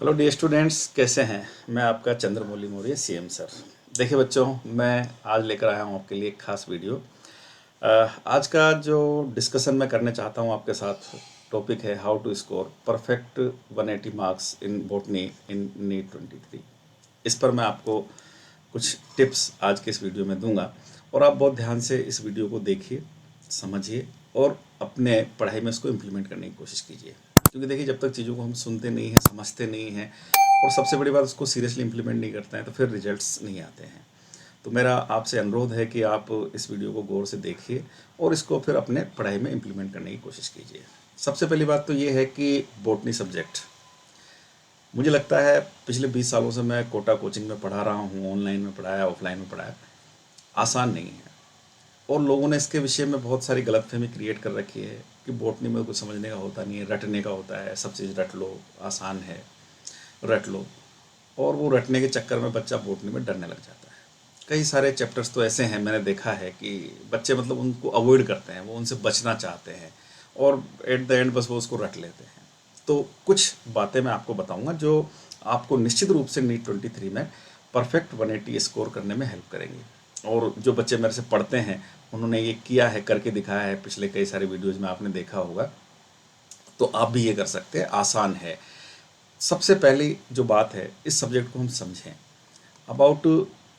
Hello dear students, कैसे हैं। मैं आपका चंद्रमौली मौर्य सीएम सर। देखिए बच्चों, मैं आज लेकर आया हूँ आपके लिए एक खास वीडियो। आज का जो डिस्कशन मैं करने चाहता हूँ आपके साथ, टॉपिक है how to score perfect 180 marks in botany in NEET 23। इस पर मैं आपको कुछ टिप्स आज के इस वीडियो में दूंगा और आप बहुत ध्यान से इस वीडियो को देखिए, समझिए और अपने पढ़ाई में इसको इम्प्लीमेंट करने की कोशिश कीजिए। क्योंकि देखिए, जब तक चीज़ों को हम सुनते नहीं हैं, समझते नहीं हैं और सबसे बड़ी बात उसको सीरियसली इम्प्लीमेंट नहीं करते हैं, तो फिर रिजल्ट्स नहीं आते हैं। तो मेरा आपसे अनुरोध है कि आप इस वीडियो को गौर से देखिए और इसको फिर अपने पढ़ाई में इम्प्लीमेंट करने की कोशिश कीजिए। सबसे पहली बात तो ये है कि बॉटनी सब्जेक्ट, मुझे लगता है पिछले 20 सालों से मैं कोटा कोचिंग में पढ़ा रहा हूँ, ऑनलाइन में पढ़ाया, ऑफलाइन में पढ़ाया, आसान नहीं है। और लोगों ने इसके विषय में बहुत सारी गलतफहमी क्रिएट कर रखी है कि बॉटनी में कुछ समझने का होता नहीं है, रटने का होता है, सब चीज़ रट लो, आसान है, रट लो। और वो रटने के चक्कर में बच्चा बॉटनी में डरने लग जाता है। कई सारे चैप्टर्स तो ऐसे हैं, मैंने देखा है कि बच्चे मतलब उनको अवॉइड करते हैं, वो उनसे बचना चाहते हैं और एट द एंड बस वो उसको रट लेते हैं। तो कुछ बातें मैं आपको बताऊंगा जो आपको निश्चित रूप से नीट 23 में परफेक्ट 180 स्कोर करने में हेल्प करेंगी। और जो बच्चे मेरे से पढ़ते हैं उन्होंने ये किया है, करके दिखाया है, पिछले कई सारे वीडियोज़ में आपने देखा होगा, तो आप भी ये कर सकते हैं, आसान है। सबसे पहली जो बात है, इस सब्जेक्ट को हम समझें। अबाउट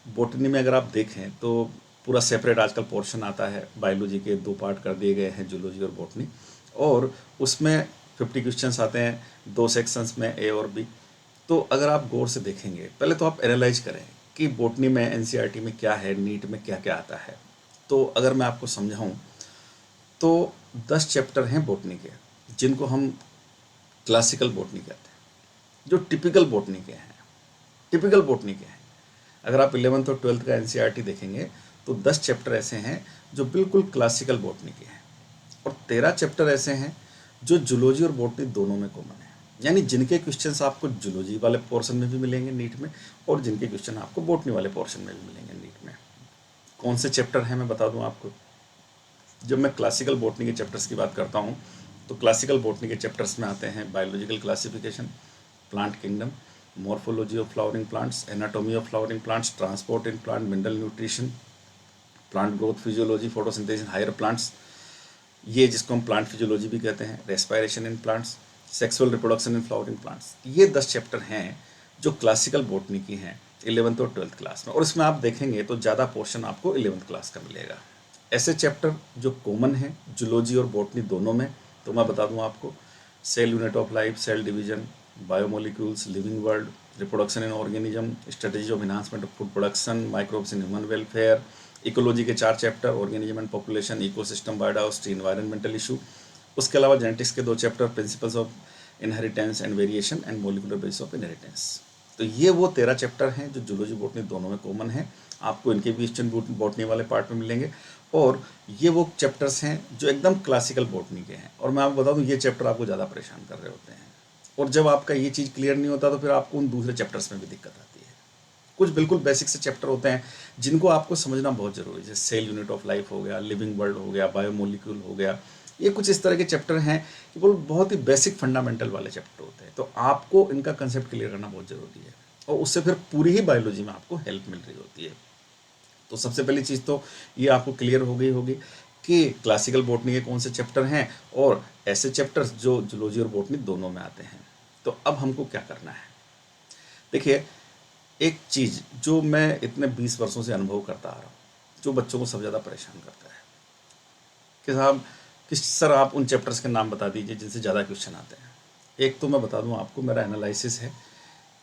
बॉटनी में अगर आप देखें तो पूरा सेपरेट आजकल पोर्शन आता है, बायोलॉजी के 2 पार्ट कर दिए गए हैं, जूलॉजी और बॉटनी। और उसमें 50 क्वेश्चंस आते हैं, 2 सेक्शंस में, ए और बी। तो अगर आप गौर से देखेंगे, पहले तो आप एनालाइज करें कि बॉटनी में एनसीईआरटी में क्या है, नीट में क्या क्या आता है। तो अगर मैं आपको समझाऊं तो 10 चैप्टर हैं बॉटनी के, जिनको हम क्लासिकल बॉटनी कहते हैं, जो टिपिकल बॉटनी के हैं। टिपिकल बॉटनी के हैं। अगर आप 11th और 12th का एनसीईआरटी देखेंगे तो 10 चैप्टर ऐसे हैं जो बिल्कुल क्लासिकल बॉटनी के हैं और 13 चैप्टर ऐसे हैं जो जूलॉजी और बॉटनी दोनों में कॉमन है। यानी जिनके क्वेश्चंस आपको जूलॉजी वाले पोर्शन में भी मिलेंगे नीट में, और जिनके क्वेश्चन आपको बॉटनी वाले पोर्शन में भी मिलेंगे नीट में। कौन से चैप्टर हैं मैं बता दूं आपको। जब मैं क्लासिकल बॉटनी के चैप्टर्स की बात करता हूँ तो क्लासिकल बॉटनी के चैप्टर्स में आते हैं biological classification, plant kingdom, morphology of flowering plants, anatomy of flowering plants, transport in plant, mineral nutrition, plant growth physiology, photosynthesis higher plants, ये जिसको हम प्लांट फिजियोलॉजी भी कहते हैं, respiration in plants, sexual reproduction in flowering plants. ये 10 chapter हैं जो classical botany की हैं 11th और 12th क्लास में। और इसमें आप देखेंगे तो ज़्यादा पोर्शन आपको 11th क्लास का मिलेगा। ऐसे चैप्टर जो कॉमन है जूलॉजी और बॉटनी दोनों में, तो मैं बता दूं आपको, cell unit of life, cell division, biomolecules, living world, reproduction in organism, strategy of enhancement of food production, microbes in human welfare, ecology के 4 chapter, organism and population, ecosystem, biodiversity, environmental issue. उसके अलावा genetics के 2 chapter, principles of inheritance and variation and molecular basis of inheritance. तो ये वो 13 chapter हैं जो zoology botany दोनों में कॉमन है। आपको इनके भी क्वेश्चन बॉटनी वाले पार्ट में मिलेंगे। और ये वो चैप्टर्स हैं जो एकदम क्लासिकल बॉटनी के हैं। और मैं आपको बता दूं, ये चैप्टर आपको ज़्यादा परेशान कर रहे होते हैं। और जब आपका ये चीज़ क्लियर नहीं होता तो फिर आपको उन दूसरे चैप्टर्स में भी दिक्कत आती है। कुछ बिल्कुल बेसिक से चैप्टर होते हैं जिनको आपको समझना बहुत ज़रूरी है, जैसे सेल यूनिट ऑफ लाइफ हो गया, लिविंग वर्ल्ड हो गया, बायोमोलिक्यूल हो गया। ये कुछ इस तरह के चैप्टर हैं कि वो बहुत ही बेसिक फंडामेंटल वाले चैप्टर होते हैं। तो आपको इनका कंसेप्ट क्लियर करना बहुत ज़रूरी है और उससे फिर पूरी ही बायोलॉजी में आपको हेल्प मिल रही होती है। तो सबसे पहली चीज़ तो ये आपको क्लियर हो गई होगी कि क्लासिकल बॉटनी के कौन से चैप्टर हैं और ऐसे चैप्टर्स जो जूलॉजी और बॉटनी दोनों में आते हैं। तो अब हमको क्या करना है। देखिए, एक चीज़ जो मैं इतने 20 वर्षों से अनुभव करता आ रहा हूँ, जो बच्चों को सबसे ज़्यादा परेशान करता है कि साहब, किस सर आप उन चैप्टर्स के नाम बता दीजिए जिनसे ज़्यादा क्वेश्चन आते हैं। एक तो मैं बता दूं आपको, मेरा एनालिसिस है,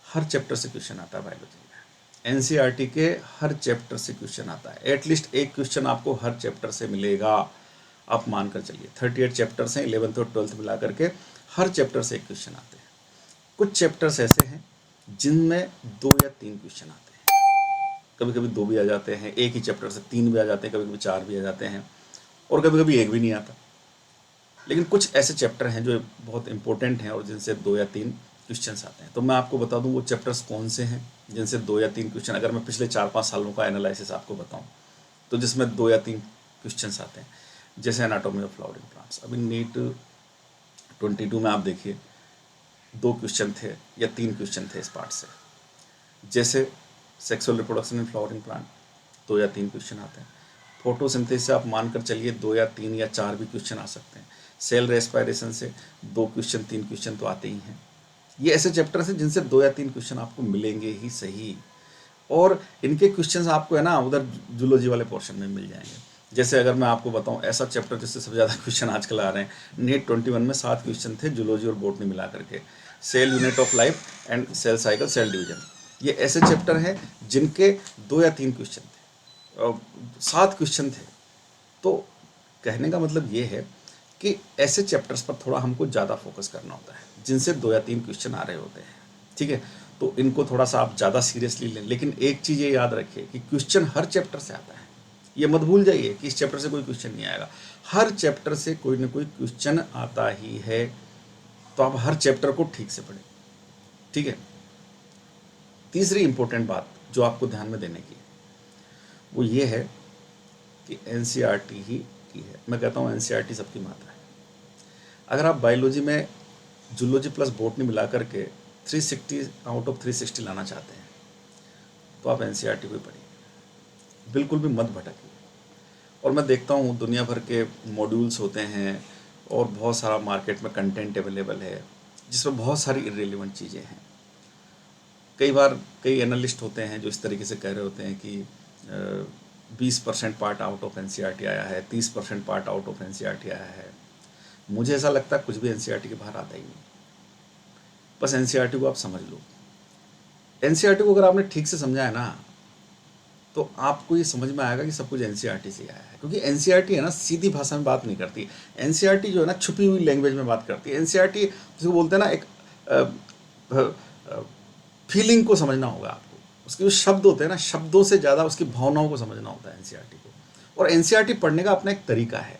हर चैप्टर से क्वेश्चन आता है बायोलॉजी में। एनसीईआरटी के हर चैप्टर से क्वेश्चन आता है, एटलीस्ट एक क्वेश्चन आपको हर चैप्टर से मिलेगा। आप मानकर चलिए 38 चैप्टर्स हैं 11th और 12th मिला करके, हर चैप्टर से एक क्वेश्चन आते हैं। कुछ चैप्टर्स ऐसे हैं जिनमें 2 या 3 क्वेश्चन आते हैं, कभी कभी 2 भी आ जाते हैं, एक ही चैप्टर से 3 भी आ जाते हैं, कभी कभी 4 भी आ जाते हैं और कभी कभी एक भी नहीं आता। लेकिन कुछ ऐसे चैप्टर हैं जो बहुत इंपॉर्टेंट हैं और जिनसे 2 या 3 क्वेश्चंस आते हैं। तो मैं आपको बता दूं वो चैप्टर्स कौन से हैं जिनसे 2 या 3 क्वेश्चन, अगर मैं पिछले 4-5 सालों का एनालिसिस आपको बताऊं तो जिसमें 2 या 3 क्वेश्चंस आते हैं। जैसे एनाटॉमी ऑफ फ्लावरिंग प्लांट्स, अभी नीट 22 में आप देखिए 2 क्वेश्चन थे या 3 क्वेश्चन थे इस पार्ट से। जैसे sexual reproduction in flowering plant 2 या 3 क्वेश्चन आते हैं। फोटोसिंथेसिस से आप मानकर चलिए 2 या 3 या 4 भी क्वेश्चन आ सकते हैं। सेल रेस्पायरेशन से 2 क्वेश्चन 3 क्वेश्चन तो आते ही हैं। ये ऐसे चैप्टर्स हैं जिनसे 2 या 3 क्वेश्चन आपको मिलेंगे ही सही, और इनके क्वेश्चंस आपको है ना उधर जूलॉजी वाले पोर्शन में मिल जाएंगे। जैसे अगर मैं आपको बताऊं ऐसा चैप्टर जिससे सबसे ज़्यादा क्वेश्चन आजकल आ रहे हैं, नीट 21 में 7 क्वेश्चन थे जूलॉजी और बॉटनी मिला करके, cell unit of life and cell cycle cell division. ये ऐसे चैप्टर हैं जिनके 2 या 3 क्वेश्चन थे और 7 क्वेश्चन थे। तो कहने का मतलब ये है कि ऐसे चैप्टर्स पर थोड़ा हमको ज़्यादा फोकस करना होता है जिनसे 2 या 3 क्वेश्चन आ रहे होते हैं, ठीक है। तो इनको थोड़ा सा आप ज़्यादा सीरियसली लें, लेकिन एक चीज़ ये याद रखिए कि क्वेश्चन हर चैप्टर से आता है। ये मत भूल जाइए कि इस चैप्टर से कोई क्वेश्चन नहीं आएगा, हर चैप्टर से कोई ना कोई क्वेश्चन आता ही है। तो आप हर चैप्टर को ठीक से पढ़ें, ठीक है। तीसरी इंपॉर्टेंट बात जो आपको ध्यान में देने की वो ये है कि एनसीईआरटी ही की है। मैं कहता हूँ एनसीईआरटी सबकी माता है। अगर आप बायोलॉजी में जूलॉजी प्लस बॉटनी मिला करके 360 आउट ऑफ 360 लाना चाहते हैं तो आप एनसीईआरटी को ही पढ़िए, बिल्कुल भी मत भटकिए। और मैं देखता हूँ दुनिया भर के मॉड्यूल्स होते हैं और बहुत सारा मार्केट में कंटेंट अवेलेबल है जिसमें बहुत सारी इररिलेवेंट चीज़ें हैं। कई बार कई एनालिस्ट होते हैं जो इस तरीके से कह रहे होते हैं कि 20% पार्ट आउट ऑफ एनसीईआरटी आया है, 30% पार्ट आउट ऑफ एनसीईआरटी आया है। मुझे ऐसा लगता है कुछ भी एनसीईआरटी के बाहर आता ही नहीं। बस एनसीईआरटी को आप समझ लो। एनसीईआरटी को अगर आपने ठीक से समझा है ना तो आपको ये समझ में आएगा कि सब कुछ एनसीईआरटी से आया है। क्योंकि एनसीईआरटी है ना सीधी भाषा में बात नहीं करती। एनसीईआरटी जो है ना छुपी हुई लैंग्वेज में बात करती है। एनसीईआरटी जिसको बोलते हैं ना एक फीलिंग को समझना होगा आपको। उसके जो शब्द होते हैं ना, शब्दों से ज़्यादा उसकी भावनाओं को समझना होता है एनसीईआरटी को। और एनसीईआरटी पढ़ने का अपना एक तरीका है।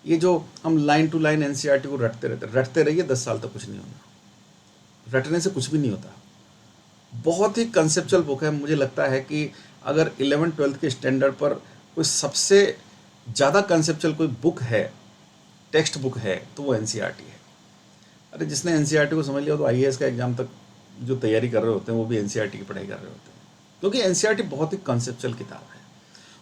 ये जो हम लाइन टू लाइन एनसीईआरटी को रटते रहिए 10 साल तक कुछ नहीं होना। रटने से कुछ भी नहीं होता। बहुत ही कंसेप्चुअल बुक है। मुझे लगता है कि अगर 11th-12th के स्टैंडर्ड पर कोई सबसे ज़्यादा कंसेप्चुअल कोई बुक है, टेक्स्ट बुक है, तो वो एनसीईआरटी है। अरे जिसने एनसीईआरटी को समझ लिया तो आईएएस का एग्जाम तक जो तैयारी कर रहे होते हैं वो भी एनसीईआरटी की पढ़ाई कर रहे होते हैं। क्योंकि एनसीईआरटी बहुत ही कंसेप्चुअल किताब है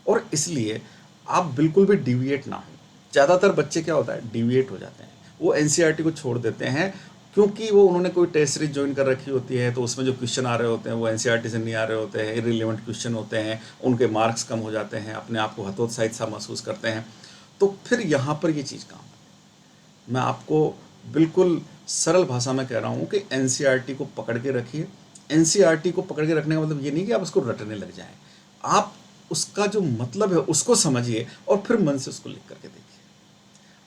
और इसलिए आप बिल्कुल भी डिविएट ना हो। ज़्यादातर बच्चे क्या होता है डिविएट हो जाते हैं, वो एनसीईआरटी को छोड़ देते हैं क्योंकि वो उन्होंने कोई टेस्ट सीरीज ज्वाइन कर रखी होती है तो उसमें जो क्वेश्चन आ रहे होते हैं वो एनसीईआरटी से नहीं आ रहे होते हैं, इररिलेवेंट क्वेश्चन होते हैं, उनके मार्क्स कम हो जाते हैं, अपने आप को हतोत्साहित सा महसूस करते हैं। तो फिर यहाँ पर ये चीज़ काम है। मैं आपको बिल्कुल सरल भाषा में कह रहा हूँ कि एनसीईआरटी को पकड़ के रखिए। एनसीईआरटी को पकड़ के रखने का मतलब ये नहीं कि आप उसको रटने लग जाएं। आप उसका जो मतलब है उसको समझिए और फिर मन से उसको लिख करके देखिए।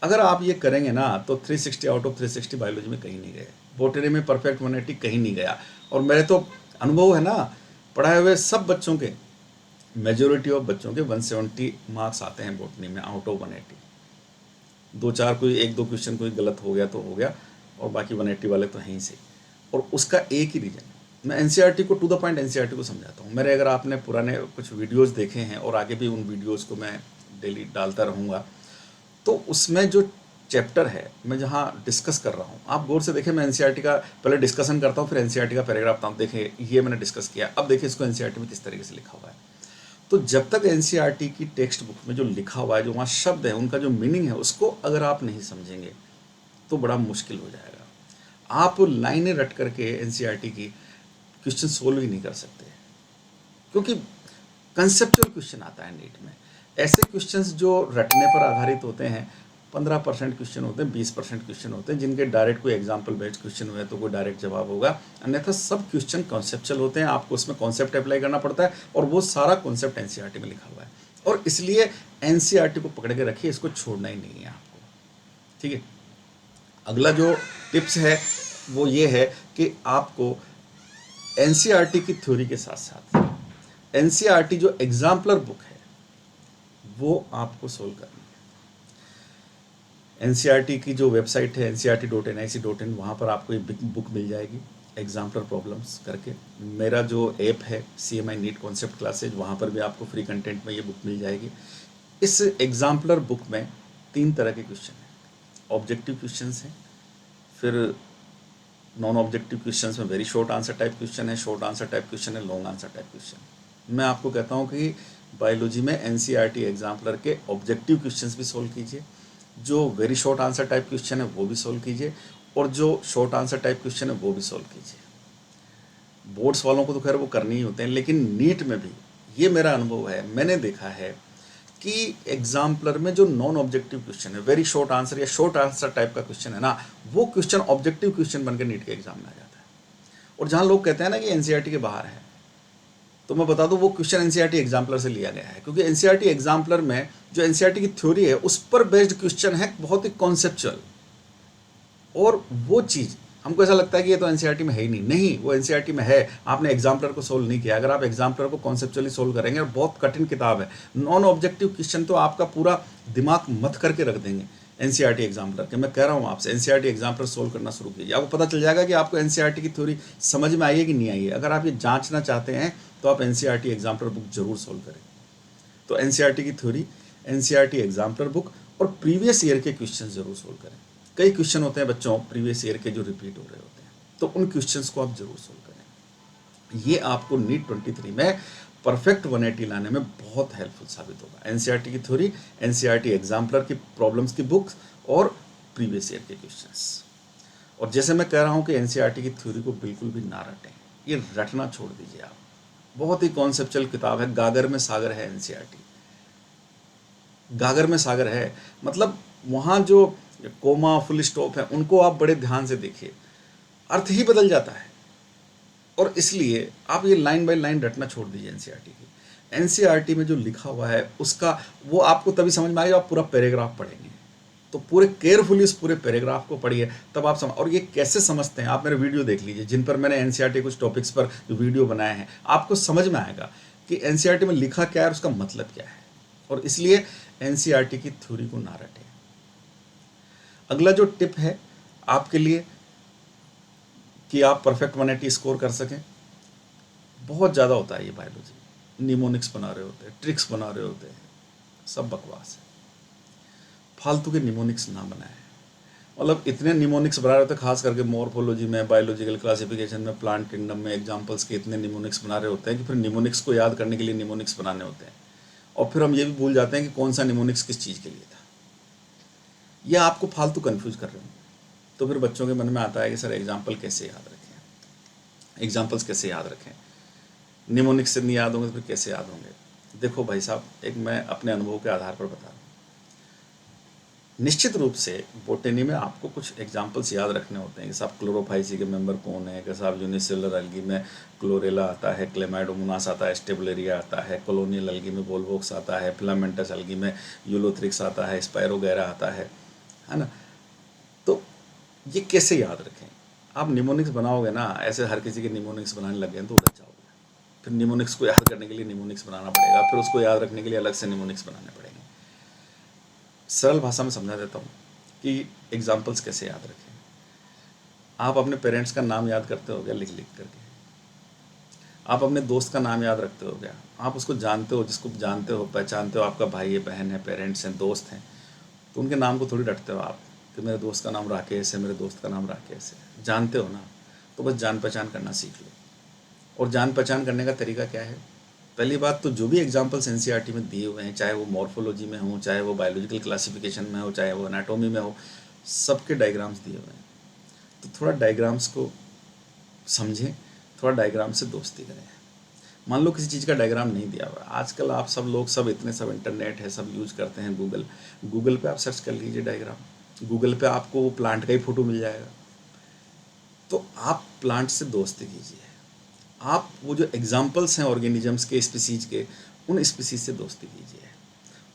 अगर आप ये करेंगे ना तो 360 आउट ऑफ 360 बायोलॉजी में कहीं नहीं गए, बॉटनी में परफेक्ट 180 कहीं नहीं गया। और मेरे तो अनुभव है ना, पढ़ाए हुए सब बच्चों के, मेजोरिटी ऑफ बच्चों के 170 मार्क्स आते हैं बॉटनी में आउट ऑफ 180। 2-4 कोई 1-2 क्वेश्चन कोई गलत हो गया तो हो गया, और बाकी 180 वाले तो हैं ही सही। और उसका एक ही रीज़न, मैं एनसीईआरटी को टू द पॉइंट एनसीईआरटी को समझाता हूँ। मेरे अगर आपने पुराने कुछ वीडियोस देखे हैं और आगे भी उन वीडियोस को मैं डेली डालता रहूँगा, तो उसमें जो चैप्टर है मैं जहाँ डिस्कस कर रहा हूँ आप गौर से देखें। मैं एनसीईआरटी का पहले डिस्कशन करता हूँ, फिर एनसीईआरटी का पैराग्राफ बताता हूँ, देखें ये मैंने डिस्कस किया, अब देखिए इसको एनसीईआरटी में किस तरीके से लिखा हुआ है। तो जब तक एनसीईआरटी की टेक्स्ट बुक में जो लिखा हुआ है, जो वहाँ शब्द है, उनका जो मीनिंग है, उसको अगर आप नहीं समझेंगे तो बड़ा मुश्किल हो जाएगा। आप लाइनें रट करके एनसीईआरटी की क्वेश्चन सोल्व ही नहीं कर सकते, क्योंकि कंसेप्चुअल क्वेश्चन आता है नीट में। ऐसे क्वेश्चंस जो रटने पर आधारित होते हैं 15% क्वेश्चन होते हैं, 20% क्वेश्चन होते हैं जिनके डायरेक्ट कोई एग्जाम्पल बेस्ड क्वेश्चन हुए तो कोई डायरेक्ट जवाब होगा, अन्यथा सब क्वेश्चन कॉन्सेप्चुअल होते हैं। आपको उसमें कॉन्सेप्ट अप्लाई करना पड़ता है और वो सारा कॉन्सेप्ट एनसीईआरटी में लिखा हुआ है। और इसलिए एनसीईआरटी को पकड़ के रखिए, इसको छोड़ना ही नहीं है आपको, ठीक है। अगला जो टिप्स है वो ये है कि आपको एनसीईआरटी की थ्योरी के साथ साथ एनसीईआरटी जो एग्जाम्पलर बुक है वो आपको सोल्व करनी है। एनसीईआरटी की जो वेबसाइट है ncrt.nic.in, वहाँ पर आपको ये बुक मिल जाएगी एग्जाम्पलर प्रॉब्लम्स करके। मेरा जो ऐप है CMI नीट कॉन्सेप्ट क्लासेज, वहाँ पर भी आपको फ्री कंटेंट में ये बुक मिल जाएगी। इस एग्जाम्पलर बुक में 3 तरह के क्वेश्चन हैं। ऑब्जेक्टिव क्वेश्चंस हैं, फिर नॉन ऑब्जेक्टिव क्वेश्चंस में very short answer type question है, शॉर्ट आंसर टाइप क्वेश्चन है, लॉन्ग आंसर टाइप क्वेश्चन। मैं आपको कहता हूँ कि बायोलॉजी में एनसीईआरटी एग्जाम्पलर के ऑब्जेक्टिव क्वेश्चंस भी सोल्व कीजिए, जो very short answer type question है वो भी सोल्व कीजिए, और जो शॉर्ट आंसर टाइप क्वेश्चन है वो भी सोल्व कीजिए। बोर्ड्स वालों को तो खैर वो करनी ही होते हैं, लेकिन नीट में भी ये मेरा अनुभव है, मैंने देखा है कि एग्जाम्पलर में जो नॉन ऑब्जेक्टिव क्वेश्चन है, वेरी शॉर्ट आंसर या शॉर्ट आंसर टाइप का क्वेश्चन है ना, वो क्वेश्चन ऑब्जेक्टिव क्वेश्चन बनकर नीट के एग्जाम में आ जाता है। और जहाँ लोग कहते हैं ना कि एनसीईआरटी के बाहर है, तो मैं बता दूं वो क्वेश्चन एनसीईआरटी एग्जाम्पलर से लिया गया है, क्योंकि एनसीईआरटी एग्जाम्पलर में जो एनसीईआरटी की थ्योरी है उस पर बेस्ड क्वेश्चन है, बहुत ही कॉन्सेप्चुअल। और वो चीज़ हमको ऐसा लगता है कि ये तो एनसीईआरटी में है ही नहीं, वो एनसीईआरटी में है, आपने एग्जाम्पलर को सोल्व नहीं किया। अगर आप एग्जाम्पलर को कॉन्सेप्चुअली सोल्व करेंगे, और बहुत कठिन किताब है, नॉन ऑब्जेक्टिव क्वेश्चन तो आपका पूरा दिमाग मत करके रख देंगे एनसीईआरटी एग्जाम्पलर के। मैं कह रहा हूँ आपसे, एनसीईआरटी एग्जाम्पलर सोल्व करना शुरू कीजिए, आपको पता चल जाएगा कि आपको एनसीईआरटी की थ्योरी समझ में आई है कि नहीं आई है। अगर आप ये जांचना चाहते हैं तो आप एनसीईआरटी एग्जाम्पलर बुक जरूर सोल्व करें। तो एनसीईआरटी की थ्योरी, एनसीईआरटी एग्जाम्पलर बुक और प्रीवियस ईयर के क्वेश्चन जरूर सोल्व करें। कई क्वेश्चन होते हैं बच्चों प्रीवियस ईयर के जो रिपीट हो रहे होते हैं, तो उन क्वेश्चंस को आप जरूर सोल्व करें। ये आपको नीट 23 में परफेक्ट 180 लाने में बहुत हेल्पफुल साबित होगा। एनसीईआरटी की थ्योरी, एनसीईआरटी एग्जाम्पलर की प्रॉब्लम्स की बुक्स और प्रीवियस ईयर के क्वेश्चंस। और जैसे मैं कह रहा हूँ कि एनसीईआरटी की थ्योरी को बिल्कुल भी ना रटें, ये रटना छोड़ दीजिए आप। बहुत ही कॉन्सेप्चुअल किताब है, गागर में सागर है एनसीईआरटी, गागर में सागर है। मतलब वहाँ जो कोमा फुल स्टॉप है उनको आप बड़े ध्यान से देखिए, अर्थ ही बदल जाता है। और इसलिए आप ये लाइन बाय लाइन रटना छोड़ दीजिए एनसीईआरटी की। एनसीईआरटी में जो लिखा हुआ है उसका वो आपको तभी समझ में आएगा, आप पूरा पैराग्राफ पढ़ेंगे। तो पूरे केयरफुली उस पूरे पैराग्राफ को पढ़िए, तब आप समझ। और ये कैसे समझते हैं, आप मेरे वीडियो देख लीजिए जिन पर मैंने एनसीईआरटी कुछ टॉपिक्स पर जो वीडियो बनाए हैं, आपको समझ में आएगा कि एनसीईआरटी में लिखा क्या है और उसका मतलब क्या है। और इसलिए एनसीईआरटी की थ्योरी को ना रटें। अगला जो टिप है आपके लिए कि आप परफेक्ट 180 स्कोर कर सकें, बहुत ज़्यादा होता है ये बायोलॉजी, निमोनिक्स बना रहे होते हैं, ट्रिक्स बना रहे होते हैं, सब बकवास है। फालतू के निमोनिक्स ना बनाएं। मतलब इतने निमोनिक्स बना रहे होते हैं, खास करके मॉर्फोलॉजी में, बायोलॉजिकल क्लासिफिकेशन में, प्लांट किंगडम में एग्जाम्पल्स के इतने निमोनिक्स बना रहे होते हैं कि फिर निमोनिक्स को याद करने के लिए निमोनिक्स बनाने होते हैं, और फिर हम ये भी भूल जाते हैं कि कौन सा निमोनिक्स किस चीज़ के लिए था। यह आपको फालतू कन्फ्यूज कर रहे हैं। तो फिर बच्चों के मन में आता है कि सर एग्जाम्पल कैसे याद रखें, एग्जाम्पल्स कैसे याद रखें, निमोनिक्स से नहीं याद होंगे तो फिर कैसे याद होंगे। देखो भाई साहब, एक मैं अपने अनुभव के आधार पर बता रहा हूँ। निश्चित रूप से बोटेनी में आपको कुछ एग्जाम्पल्स याद रखने होते हैं कि साहब क्लोरोफाइसी के मेंबर कौन है, कि साहब यूनिसेलुलर अलगी में क्लोरेला आता है, क्लेमाइडोमोनास आता है, स्टेबुलेरिया आता है, कॉलोनियल अलगी में वोल्वोक्स आता है, फिलामेंटस अलगी में यूलोथ्रिक्स आता है, स्पायरोगैरा आता है ना। तो ये कैसे याद रखें। आप निमोनिक्स बनाओगे ना, ऐसे हर किसी के निमोनिक्स बनाने लग गए तो उलझ जाओगे। फिर निमोनिक्स को याद करने के लिए निमोनिक्स बनाना पड़ेगा, फिर उसको याद रखने के लिए अलग से निमोनिक्स बनाने पड़ेंगे। सरल भाषा में समझा देता हूँ कि एग्जाम्पल्स कैसे याद रखें। आप अपने पेरेंट्स का नाम याद करते हो गया लिख लिख करके, आप अपने दोस्त का नाम याद रखते हो गया, आप उसको जानते हो, जिसको जानते हो, पहचानते हो, आपका भाई है, बहन है, पेरेंट्स हैं, दोस्त हैं, तो उनके नाम को थोड़ी रटते हो आप कि मेरे दोस्त का नाम राकेश है, मेरे दोस्त का नाम राकेश है। जानते हो ना, तो बस जान पहचान करना सीख लो। और जान पहचान करने का तरीका क्या है? पहली बात तो जो भी एग्जाम्पल्स एनसीईआरटी में दिए हुए हैं, चाहे वो मॉर्फोलॉजी में हो, चाहे वो बायोलॉजिकल क्लासिफिकेशन में हो, चाहे वो एनाटॉमी में हो, सबके डायग्राम्स दिए हुए हैं। तो थोड़ा डायग्राम्स को समझें, थोड़ा डायग्राम से दोस्ती करें। मान लो किसी चीज़ का डायग्राम नहीं दिया हुआ, आजकल आप सब लोग सब इतने सब इंटरनेट है, सब यूज करते हैं गूगल पे आप सर्च कर लीजिए डायग्राम, गूगल पे आपको प्लांट का ही फोटो मिल जाएगा। तो आप प्लांट से दोस्ती कीजिए, आप वो जो एग्जाम्पल्स हैं ऑर्गेनिजम्स के, स्पीसीज के, उन स्पीसीज से दोस्ती कीजिए।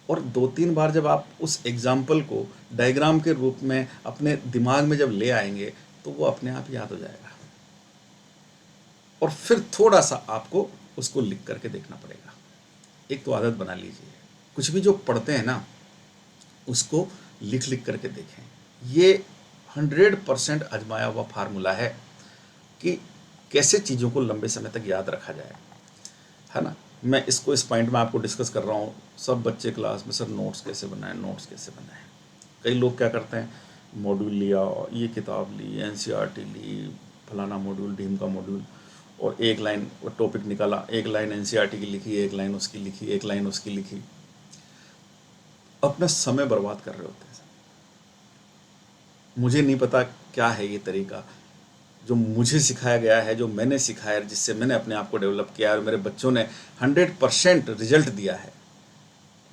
और 2-3 बार जब आप उस एग्जाम्पल को डायग्राम के रूप में अपने दिमाग में जब ले आएंगे तो वो अपने आप याद हो जाएगा। और फिर थोड़ा सा आपको उसको लिख करके देखना पड़ेगा। एक तो आदत बना लीजिए, कुछ भी जो पढ़ते हैं ना उसको लिख लिख करके देखें। ये 100% आजमाया हुआ फार्मूला है कि कैसे चीज़ों को लंबे समय तक याद रखा जाए, है ना। मैं इसको इस पॉइंट में आपको डिस्कस कर रहा हूँ। सब बच्चे क्लास में सर नोट्स कैसे बनाएं, नोट्स कैसे बनाएं। कई लोग क्या करते हैं, मॉड्यूल लिया, ये किताब ली, एनसीईआरटी ली, फलाना मॉड्यूल, ढीम का मॉड्यूल, और एक लाइन वो टॉपिक निकाला, एक लाइन एनसीईआरटी की लिखी, एक लाइन उसकी लिखी, एक लाइन उसकी लिखी। अपना समय बर्बाद कर रहे होते हैं। मुझे नहीं पता क्या है ये तरीका जो मुझे सिखाया गया है, जो मैंने सिखाया, जिससे मैंने अपने आप को डेवलप किया है और मेरे बच्चों ने 100% रिजल्ट दिया है।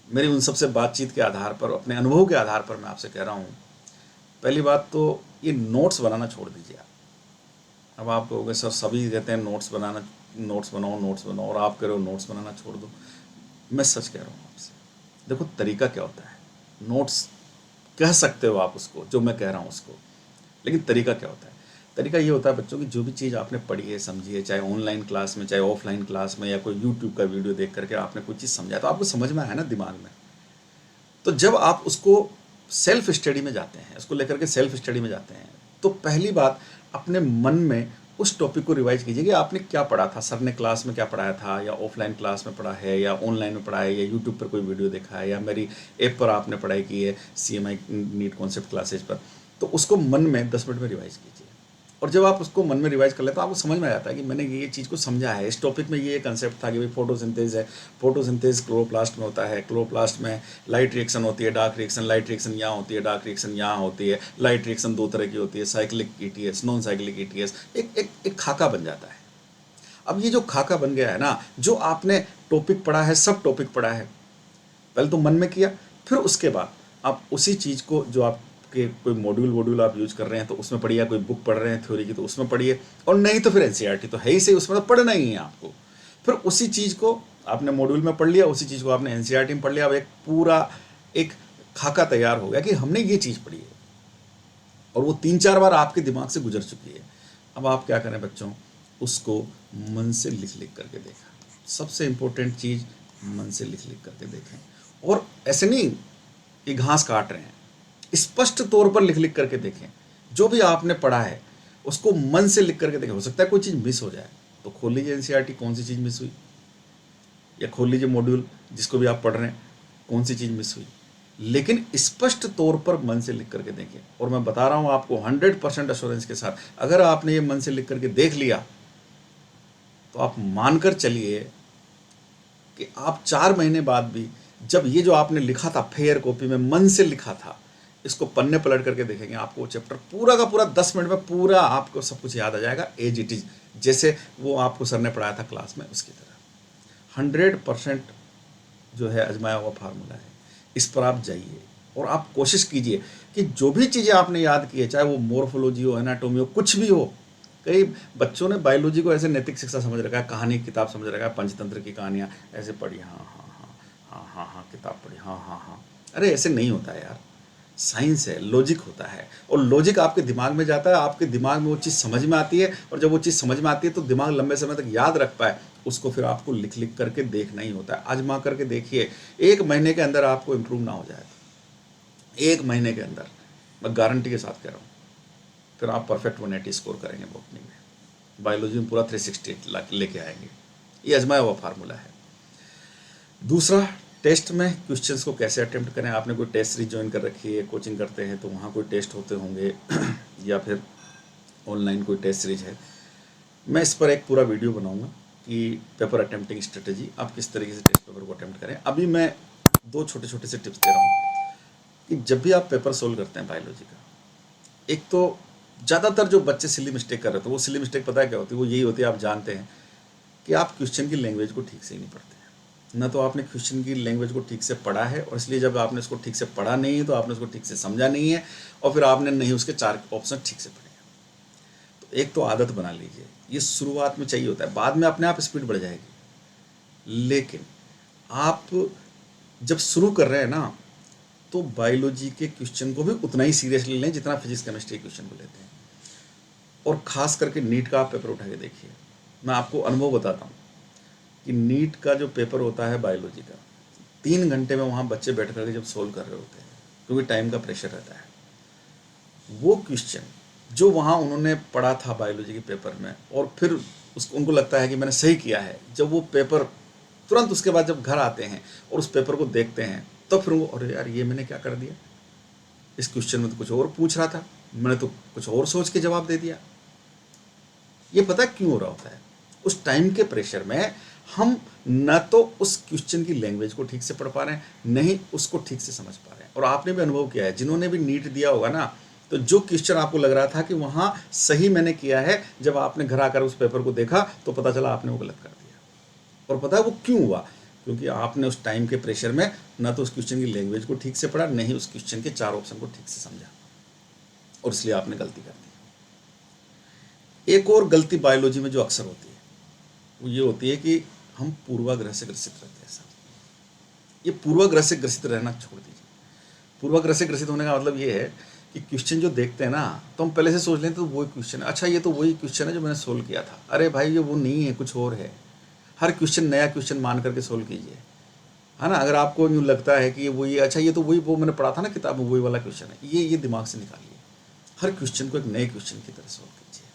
मेरी उन सबसे बातचीत के आधार पर, अपने अनुभव के आधार पर मैं आपसे कह रहा हूँ। पहली बात तो ये नोट्स बनाना छोड़ दीजिए आप। अब आप कहोगे सर सभी कहते हैं नोट्स बनाना, नोट्स बनाओ, नोट्स बनाओ, और आप कह रहे हो नोट्स बनाना छोड़ दो। मैं सच कह रहा हूँ आपसे, देखो तरीका क्या होता है। नोट्स कह सकते हो आप उसको, जो मैं कह रहा हूँ उसको, लेकिन तरीका क्या होता है। तरीका ये होता है बच्चों की, जो भी चीज़ आपने पढ़ी है, समझी है, चाहे ऑनलाइन क्लास में, चाहे ऑफलाइन क्लास में, या कोई यूट्यूब का वीडियो देख करके आपने कोई चीज़ समझा, तो आपको समझ में आया ना दिमाग में। तो जब आप उसको सेल्फ स्टडी में जाते हैं, उसको लेकर के सेल्फ स्टडी में जाते हैं, तो पहली बात अपने मन में उस टॉपिक को रिवाइज कीजिए कि आपने क्या पढ़ा था, सर ने क्लास में क्या पढ़ाया था, या ऑफलाइन क्लास में पढ़ा है, या ऑनलाइन में पढ़ा है, या यूट्यूब पर कोई वीडियो देखा है, या मेरी ऐप पर आपने पढ़ाई की है CMI नीट कॉन्सेप्ट क्लासेज पर। तो उसको मन में 10 मिनट में रिवाइज कीजिए, और जब आप उसको मन में रिवाइज कर लेते तो आपको समझ में आ जाता है कि मैंने ये चीज़ को समझा है। इस टॉपिक में ये कंसेप्ट था कि भाई फोटोसिंथेसिस है, फोटोसिंथेसिस क्लोरोप्लास्ट में होता है, क्लोरोप्लास्ट में लाइट रिएक्शन होती है, डार्क रिएक्शन, लाइट रिएक्शन यहाँ होती है, डार्क रिएक्शन यहाँ होती है, लाइट रिएक्शन 2 तरह की होती है, cyclic ETS, non cyclic ETS। एक खाका बन जाता है। अब ये जो खाका बन गया है ना, जो आपने टॉपिक पढ़ा है, सब टॉपिक पढ़ा है, पहले तो मन में किया, फिर उसके बाद आप उसी चीज़ को, जो आपके कोई मॉड्यूल आप यूज कर रहे हैं तो उसमें पढ़िए, कोई बुक पढ़ रहे हैं थ्योरी की तो उसमें पढ़िए, और नहीं तो फिर एनसीईआरटी तो है ही सही, उसमें तो पढ़ना ही है आपको। फिर उसी चीज़ को आपने मॉड्यूल में पढ़ लिया, उसी चीज़ को आपने एनसीईआरटी में पढ़ लिया। अब एक पूरा एक खाका तैयार हो गया कि हमने ये चीज़ पढ़ी है, और वो 3-4 बार आपके दिमाग से गुजर चुकी है। अब आप क्या करें बच्चों, उसको मन से लिख लिख करके देखें। सबसे इम्पोर्टेंट चीज़, मन से लिख लिख करके देखें। और ऐसे नहीं कि घास काट रहे हैं, स्पष्ट तौर पर लिख लिख करके देखें। जो भी आपने पढ़ा है उसको मन से लिख करके देखें। हो सकता है कोई चीज़ मिस हो जाए, तो खोल लीजिए एनसीईआरटी, कौन सी चीज़ मिस हुई, या खोल लीजिए मॉड्यूल जिसको भी आप पढ़ रहे हैं, कौन सी चीज़ मिस हुई, लेकिन स्पष्ट तौर पर मन से लिख करके देखें। और मैं बता रहा हूँ आपको 100% एश्योरेंस के साथ, अगर आपने ये मन से लिख करके देख लिया तो आप मानकर चलिए कि आप 4 महीने बाद भी, जब ये जो आपने लिखा था फेयर कॉपी में, मन से लिखा था, इसको पन्ने पलट करके देखेंगे, आपको वो चैप्टर पूरा का पूरा 10 मिनट में पूरा आपको सब कुछ याद आ जाएगा, एज इट इज, जैसे वो आपको सर ने पढ़ाया था क्लास में उसकी तरह। 100% जो है आजमाया हुआ फार्मूला है। इस पर आप जाइए और आप कोशिश कीजिए कि जो भी चीज़ें आपने याद की है, चाहे वो मोर्फोलॉजी हो, एनाटोमी हो, कुछ भी हो। कई बच्चों ने बायोलॉजी को ऐसे नैतिक शिक्षा समझ रखा है, कहानी की किताब समझ रखा है, पंचतंत्र की कहानियाँ ऐसे पढ़ी, हाँ हाँ हाँ हाँ हाँ हाँ, किताब पढ़ी, हाँ हाँ हाँ। अरे ऐसे नहीं होता है यार, साइंस है, लॉजिक होता है, और लॉजिक आपके दिमाग में जाता है, आपके दिमाग में वो चीज़ समझ में आती है, और जब वो चीज़ समझ में आती है तो दिमाग लंबे समय तक याद रख पाए उसको, फिर आपको लिख लिख करके देखना ही होता है। आजमा करके देखिए, 1 महीने के अंदर आपको इम्प्रूव ना हो जाए, 1 महीने के अंदर, मैं गारंटी के साथ कह रहा हूँ, फिर आप परफेक्ट 180 स्कोर करेंगे बॉटनी में, बायोलॉजी में पूरा 360 लेके आएंगे। ये आजमाया हुआ फार्मूला है। दूसरा, टेस्ट में क्वेश्चंस को कैसे अटेम्प्ट करें। आपने कोई टेस्ट सीरीज ज्वाइन कर रखी है, कोचिंग करते हैं तो वहाँ कोई टेस्ट होते होंगे या फिर ऑनलाइन कोई टेस्ट सीरीज है। मैं इस पर एक पूरा वीडियो बनाऊंगा कि पेपर अटेम्प्टिंग स्ट्रेटजी, आप किस तरीके से टेस्ट पेपर को अटेम्प्ट करें। अभी मैं 2 छोटे छोटे से टिप्स दे रहा हूँ कि जब भी आप पेपर सोल्व करते हैं बायोलॉजी का, एक तो ज़्यादातर जो बच्चे सिली मिस्टेक कर रहे थे, वो सिली मिस्टेक पता है क्या होती है, वो यही होती है, आप जानते हैं कि आप क्वेश्चन की लैंग्वेज को ठीक से ही नहीं पढ़ते हैं, ना तो आपने क्वेश्चन की लैंग्वेज को ठीक से पढ़ा है, और इसलिए जब आपने उसको ठीक से पढ़ा नहीं है तो आपने उसको ठीक से समझा नहीं है, और फिर आपने नहीं उसके 4 ऑप्शन ठीक से पढ़े हैं। तो एक तो आदत बना लीजिए, ये शुरुआत में चाहिए होता है, बाद में अपने आप स्पीड बढ़ जाएगी। लेकिन आप जब शुरू कर रहे हैं ना, तो बायोलॉजी के क्वेश्चन को भी उतना ही सीरियसली लें जितना फिजिक्स केमिस्ट्री के क्वेश्चन को लेते हैं। और ख़ास करके नीट का आप पेपर उठा के देखिए, मैं आपको अनुभव बताता हूँ कि नीट का जो पेपर होता है बायोलॉजी का, 3 घंटे में वहाँ बच्चे बैठ करके जब सोल्व कर रहे होते हैं, क्योंकि टाइम का प्रेशर रहता है, वो क्वेश्चन जो वहाँ उन्होंने पढ़ा था बायोलॉजी के पेपर में, और फिर उसको उनको लगता है कि मैंने सही किया है, जब वो पेपर तुरंत उसके बाद जब घर आते हैं और उस पेपर को देखते हैं, तो फिर वो, अरे यार ये मैंने क्या कर दिया, इस क्वेश्चन में तो कुछ और पूछ रहा था, मैंने तो कुछ और सोच के जवाब दे दिया। ये पता क्यों हो रहा होता है? उस टाइम के प्रेशर में हम न तो उस क्वेश्चन की लैंग्वेज को ठीक से पढ़ पा रहे हैं, नहीं उसको ठीक से समझ पा रहे हैं। और आपने भी अनुभव किया है, जिन्होंने भी नीट दिया होगा ना, तो जो क्वेश्चन आपको लग रहा था कि वहाँ सही मैंने किया है, जब आपने घर आकर उस पेपर को देखा तो पता चला आपने वो गलत कर दिया। और पता है वो क्यों हुआ? क्योंकि आपने उस टाइम के प्रेशर में ना तो उस क्वेश्चन की लैंग्वेज को ठीक से पढ़ा, नहीं उस क्वेश्चन के 4 ऑप्शन को ठीक से समझा, और इसलिए आपने गलती कर दी। एक और गलती बायोलॉजी में जो अक्सर होती है वो ये होती है कि हम पूर्वाग्रह से ग्रसित रहते हैं साहब। ये पूर्वाग्रह से ग्रसित रहना छोड़ दीजिए। पूर्वाग्रह से ग्रसित होने का मतलब ये है कि क्वेश्चन जो देखते हैं ना, तो हम पहले से सोच लें तो वही क्वेश्चन है, अच्छा ये तो वही क्वेश्चन है जो मैंने सोल्व किया था। अरे भाई ये वो नहीं है, कुछ और है। हर क्वेश्चन नया क्वेश्चन मान करके सोल्व कीजिए, है ना। अगर आपको यूँ लगता है कि ये वही, अच्छा ये तो वही वो मैंने पढ़ा था ना किताब में, वही वाला क्वेश्चन है, ये दिमाग से निकालिए। हर क्वेश्चन को एक नए क्वेश्चन की तरह सोल्व कीजिए।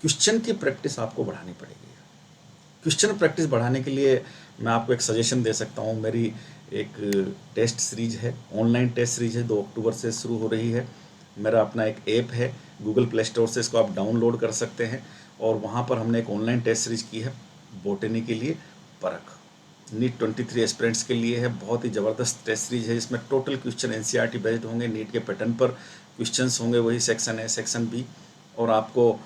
क्वेश्चन की प्रैक्टिस आपको बढ़ानी पड़ेगी। क्वेश्चन प्रैक्टिस बढ़ाने के लिए मैं आपको एक सजेशन दे सकता हूँ। मेरी एक टेस्ट सीरीज है, ऑनलाइन टेस्ट सीरीज है, 2 अक्टूबर से शुरू हो रही है। मेरा अपना एक ऐप है, गूगल प्ले स्टोर से इसको आप डाउनलोड कर सकते हैं, और वहाँ पर हमने एक ऑनलाइन टेस्ट सीरीज की है बॉटनी के लिए, परख नीट 23 एस्पिरेंट्स के लिए है। बहुत ही ज़बरदस्त टेस्ट सीरीज है, इसमें टोटल क्वेश्चन एनसीईआरटी बेस्ड होंगे, नीट के पैटर्न पर क्वेश्चंस होंगे, वही सेक्शन ए सेक्शन बी। और आपको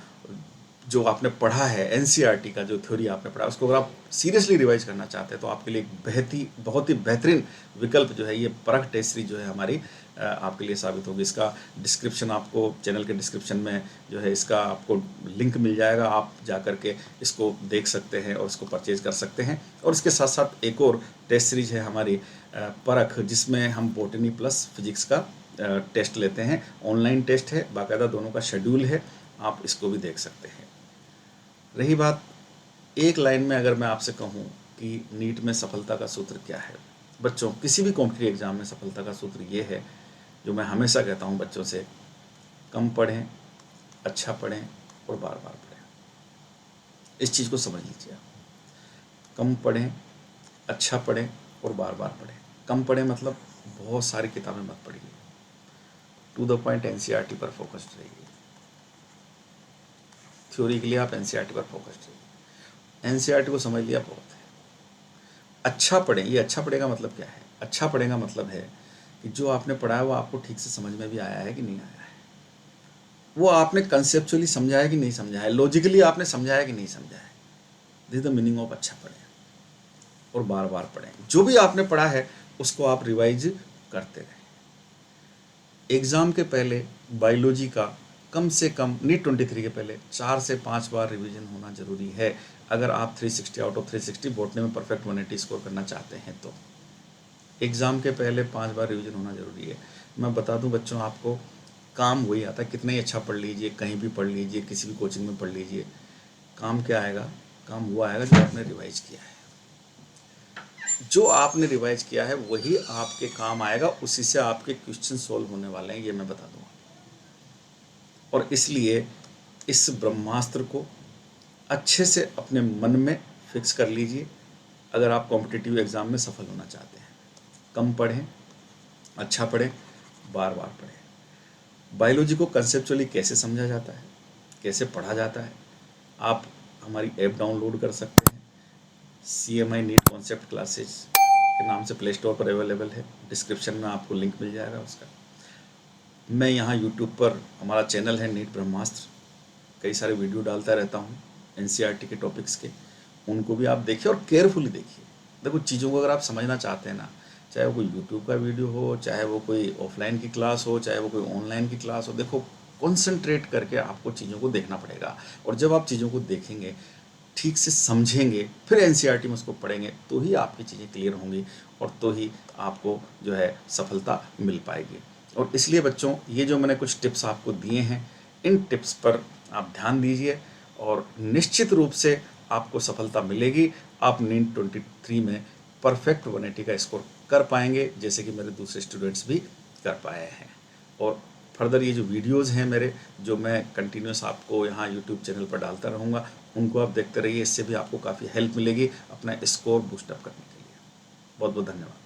जो आपने पढ़ा है एनसीईआरटी का, जो थ्योरी आपने पढ़ा, उसको अगर आप सीरियसली रिवाइज करना चाहते हैं तो आपके लिए एक बहुत ही बेहतरीन विकल्प जो है ये परख टेस्ट सीरीज जो है हमारी आपके लिए साबित होगी। इसका डिस्क्रिप्शन, आपको चैनल के डिस्क्रिप्शन में जो है इसका आपको लिंक मिल जाएगा, आप जा कर के इसको देख सकते हैं और इसको परचेज कर सकते हैं। और इसके साथ साथ एक और टेस्ट सीरीज है हमारी परख, जिसमें हम बॉटनी प्लस फिजिक्स का टेस्ट लेते हैं। ऑनलाइन टेस्ट है, बाकायदा दोनों का शेड्यूल है, आप इसको भी देख सकते हैं। रही बात एक लाइन में, अगर मैं आपसे कहूँ कि नीट में सफलता का सूत्र क्या है बच्चों, किसी भी कॉम्पिटिटिव एग्जाम में सफलता का सूत्र ये है, जो मैं हमेशा कहता हूँ बच्चों से, कम पढ़ें, अच्छा पढ़ें और बार बार पढ़ें। इस चीज़ को समझ लीजिए आप। कम पढ़ें, अच्छा पढ़ें और बार बार पढ़ें। कम पढ़ें मतलब बहुत सारी किताबें मत पढ़िए, टू द पॉइंट एनसीईआरटी पर फोकस्ड रहिए। थ्योरी के लिए आप एनसीईआरटी पर फोकस्ड रहिए, एनसीईआरटी को समझ लिया बहुत है। अच्छा पढ़ें, ये अच्छा पढ़ेगा मतलब क्या है? अच्छा पढ़ेगा मतलब है कि जो आपने पढ़ा है वो आपको ठीक से समझ में भी आया है कि नहीं आया है, वो आपने कंसेप्चुअली समझा है कि नहीं समझा है, लॉजिकली आपने समझा है कि नहीं समझा है। This is the meaning of अच्छा पढ़ें और बार बार पढ़ें। जो भी आपने पढ़ा है उसको आप रिवाइज करते रहें। एग्ज़ाम के पहले बायोलॉजी का कम से कम, नीट 23 के पहले 4 से 5 बार रिवीजन होना ज़रूरी है, अगर आप 360 आउट ऑफ 360 बॉटनी में परफेक्ट 180 स्कोर करना चाहते हैं तो। एग्ज़ाम के पहले 5 बार रिवीजन होना ज़रूरी है। मैं बता दूं बच्चों आपको, काम वही आता है, कितना ही अच्छा पढ़ लीजिए, कहीं भी पढ़ लीजिए, किसी भी कोचिंग में पढ़ लीजिए, काम क्या आएगा? काम वो आएगा जो आपने रिवाइज किया है। जो आपने रिवाइज किया है वही आपके काम आएगा, उसी से आपके क्वेश्चन सॉल्व होने वाले हैं, ये मैं बता दूंगा। और इसलिए इस ब्रह्मास्त्र को अच्छे से अपने मन में फिक्स कर लीजिए, अगर आप कॉम्पिटिटिव एग्ज़ाम में सफल होना चाहते हैं। कम पढ़ें, अच्छा पढ़ें, बार बार पढ़ें। बायोलॉजी को कंसेप्चुअली कैसे समझा जाता है, कैसे पढ़ा जाता है, आप हमारी ऐप डाउनलोड कर सकते हैं। CMI नीट कॉन्सेप्ट क्लासेस के नाम से प्ले स्टोर पर अवेलेबल है, डिस्क्रिप्शन में आपको लिंक मिल जाएगा उसका। मैं यहाँ यूट्यूब पर, हमारा चैनल है नीट ब्रह्मास्त्र, कई सारे वीडियो डालता रहता हूँ एनसीईआरटी के टॉपिक्स के, उनको भी आप देखिए और केयरफुली देखिए। देखो चीज़ों को अगर आप समझना चाहते हैं ना, चाहे वो कोई यूट्यूब का वीडियो हो, चाहे वो कोई ऑफलाइन की क्लास हो, चाहे वो कोई ऑनलाइन की क्लास हो, देखो कॉन्सेंट्रेट करके आपको चीज़ों को देखना पड़ेगा। और जब आप चीज़ों को देखेंगे, ठीक से समझेंगे, फिर एनसीईआरटी में उसको पढ़ेंगे, तो ही आपकी चीज़ें क्लियर होंगी और तो ही आपको जो है सफलता मिल पाएगी। और इसलिए बच्चों, ये जो मैंने कुछ टिप्स आपको दिए हैं, इन टिप्स पर आप ध्यान दीजिए और निश्चित रूप से आपको सफलता मिलेगी। आप नीट 23 में परफेक्ट 180 का स्कोर कर पाएंगे, जैसे कि मेरे दूसरे स्टूडेंट्स भी कर पाए हैं। और फर्दर ये जो वीडियोस हैं मेरे, जो मैं कंटिन्यूस आपको यहाँ यूट्यूब चैनल पर डालता रहूँगा, उनको आप देखते रहिए, इससे भी आपको काफ़ी हेल्प मिलेगी अपना स्कोर बूस्टअप करने के लिए। बहुत बहुत धन्यवाद।